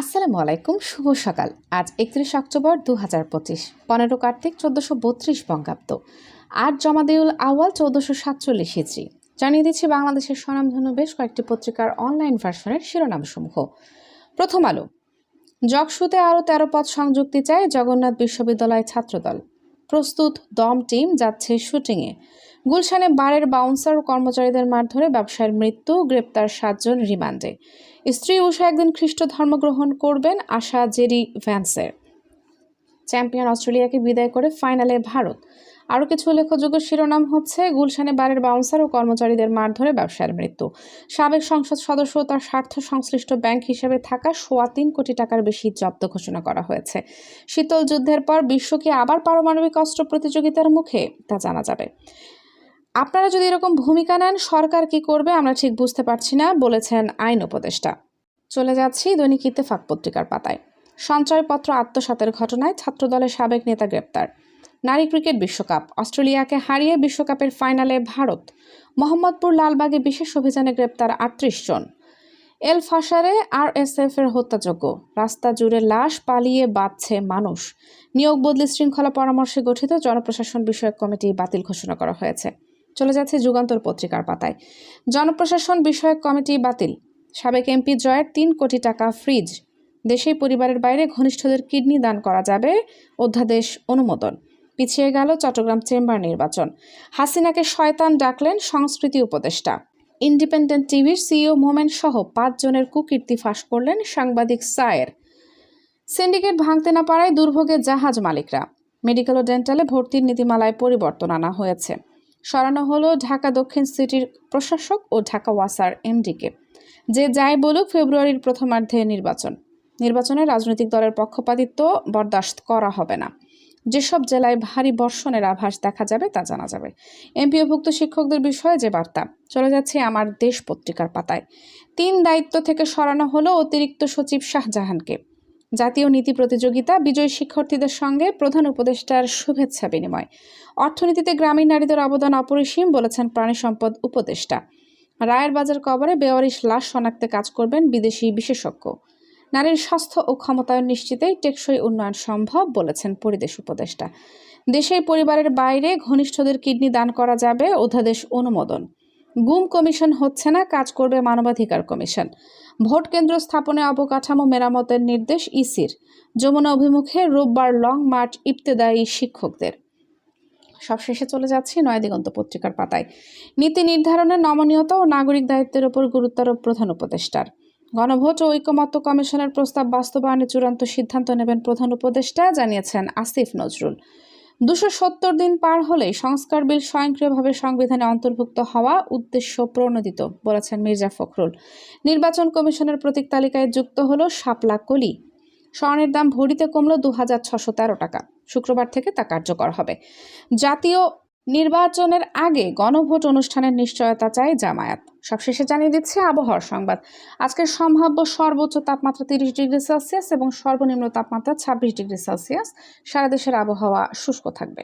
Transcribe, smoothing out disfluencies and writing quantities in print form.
আসসালামু আলাইকুম, শুভ সকাল। আজ 31 অক্টোবর 2025, 15 কার্তিক 1432 বঙ্গাব্দ, 8 জমাদিউল আউয়াল 1447 হিজরি। জানিয়ে দিচ্ছি বাংলাদেশের স্বনামধন্য বেশ কয়েকটি পত্রিকার অনলাইন ভার্সনের শিরোনামসমূহ। প্রথম আলো, জকসুতে আরও 13 পদ সংযুক্তি চায় জগন্নাথ বিশ্ববিদ্যালয় ছাত্রদল। প্রস্তুত দম টিম যাচ্ছে শুটিংয়ে। গুলশানে বারের বাউন্সার ও কর্মচারীদের মারধরে ব্যবসায়ীর মৃত্যু, গ্রেপ্তার 7 জন রিমান্ডে। স্ত্রী উষা একদিন খ্রিস্ট ধর্মগ্রহণ করবেন, আশা জেরি ভ্যান্সের। চ্যাম্পিয়ন অস্ট্রেলিয়াকে বিদায় করে ফাইনালে ভারত। আরও কিছু উল্লেখযোগ্য শিরোনাম হচ্ছে: গুলশানে বারের বাউন্সার ও কর্মচারীদের মারধরে ব্যবসায়ীর মৃত্যু। সাবেক সংসদ সদস্য ও তার স্বার্থ সংশ্লিষ্ট ব্যাংক হিসেবে থাকা 3.25 কোটি টাকার বেশি জব্দ ঘোষণা করা হয়েছে। শীতল যুদ্ধের পর বিশ্ব কি আবার পারমাণবিক অস্ত্র প্রতিযোগিতার মুখে, তা জানা যাবে। আপনারা যদি এরকম ভূমিকা নেন, সরকার কি করবে আমরা ঠিক বুঝতে পারছি না, বলেছেন আইন উপদেষ্টা। চলে যাচ্ছি দৈনিক ইত্তেফাক পত্রিকার পাতায়। সঞ্চয়পত্র আত্মসাতের ঘটনায় ছাত্রদলের সাবেক নেতা গ্রেপ্তার। নারী ক্রিকেট বিশ্বকাপ, অস্ট্রেলিয়াকে হারিয়ে বিশ্বকাপের ফাইনালে ভারত। মোহাম্মদপুর লালবাগে বিশেষ অভিযানে গ্রেপ্তার 38 জন। এল ফাশারে আরএসএফ এর হত্যাযজ্ঞ, রাস্তা জুড়ে লাশ, পালিয়ে বাঁচছে মানুষ। নিয়োগ বদলি শৃঙ্খলা পরামর্শে গঠিত জনপ্রশাসন বিষয়ক কমিটি বাতিল ঘোষণা করা হয়েছে। চলে যাচ্ছে যুগান্তর পত্রিকার পাতায়। জনপ্রশাসন বিষয়ক কমিটি বাতিল। সাবেক এমপি জয়ের 3 কোটি টাকা ফ্রিজ। দেশেই পরিবারের বাইরে ঘনিষ্ঠদের কিডনি দান করা যাবে, অধ্যাদেশ অনুমোদন। পিছিয়ে গেল চট্টগ্রাম চেম্বার নির্বাচন। হাসিনাকে শয়তান ডাকলেন সংস্কৃতি উপদেষ্টা। ইন্ডিপেন্ডেন্ট টিভির সিইও মোমেন সহ 5 জনের কুকীর্তি ফাঁস করলেন সাংবাদিক সায়ের। সিন্ডিকেট ভাঙতে না পারায় দুর্ভোগে জাহাজ মালিকরা। মেডিকেল ও ডেন্টালে ভর্তির নীতিমালায় পরিবর্তন আনা হয়েছে। সরানো হলো ঢাকা দক্ষিণ সিটির প্রশাসক ও ঢাকা ওয়াসার এমডিকে। যে যাই বলুক, ফেব্রুয়ারির প্রথমার্ধে নির্বাচনে রাজনৈতিক দলের পক্ষপাতিত্ব বরদাস্ত করা হবে না। যেসব জেলায় ভারী বর্ষণের আভাস দেখা যাবে তা জানা যাবে। এমপিওভুক্ত শিক্ষকদের বিষয়ে যে বার্তা। চলে যাচ্ছে আমার দেশ পত্রিকার পাতায়। 3 দায়িত্ব থেকে সরানো হলো অতিরিক্ত সচিব শাহজাহানকে। জাতীয় নীতি প্রতিযোগিতা, বিজয়ী শিক্ষার্থীদের সঙ্গে প্রধান উপদেষ্টার শুভেচ্ছা বিনিময়। অর্থনীতিতে গ্রামীণ নারীদের অবদান অপরিসীম, বলেছেন প্রাণী সম্পদ উপদেষ্টা। রায়ের বাজার কবরে বেওয়ারিশ লাশ শনাক্তে কাজ করবেন বিদেশি বিশেষজ্ঞ। নারীর স্বাস্থ্য ও ক্ষমতায়ন নিশ্চিতেই টেকসই উন্নয়ন সম্ভব, বলেছেন পরিবেশ উপদেষ্টা। দেশেই পরিবারের বাইরে ঘনিষ্ঠদের কিডনি দান করা যাবে, অধ্যাদেশ অনুমোদন। গুম কমিশন হচ্ছে না, কাজ করবে মানবাধিকার কমিশন। ভোট কেন্দ্র স্থাপনে অবকাঠামো মেরামতের নির্দেশ ইসির। যমুনা অভিমুখে রোববার লং মার্চ ইবতেদায়ী শিক্ষকদের। সবশেষে চলে যাচ্ছি নয়াদিগন্ত পত্রিকার পাতায়। নীতি নির্ধারণে নমনীয়তা ও নাগরিক দায়িত্বের উপর গুরুত্বারোপ প্রধান উপদেষ্টার। গণভোট ও ঐকমত্য কমিশনের প্রস্তাব বাস্তবায়নে চূড়ান্ত সিদ্ধান্ত নেবেন প্রধান উপদেষ্টা, জানিয়েছেন আসিফ নজরুল। 270 দিন পার হলেই সংস্কার বিল স্বয়ংক্রিয়ভাবে সংবিধানে অন্তর্ভুক্ত হওয়া উদ্দেশ্য প্রণোদিত, বলেছেন মির্জা ফখরুল। নির্বাচন কমিশনের প্রতীক তালিকায় যুক্ত হলো শাপলা কলি। স্বর্ণের দাম ভরিতে কমল 2613 টাকা। শুক্রবার থেকে তা কার্যকর হবে। জাতীয় নির্বাচনের আগে গণভোট অনুষ্ঠানের নিশ্চয়তা চায় জামায়াত। সবশেষে জানিয়ে দিচ্ছে আবহাওয়ার সংবাদ। আজকের সম্ভাব্য সর্বোচ্চ তাপমাত্রা 30 ডিগ্রি সেলসিয়াস এবং সর্বনিম্ন তাপমাত্রা 26 ডিগ্রি সেলসিয়াস। সারা দেশের আবহাওয়া শুষ্ক থাকবে।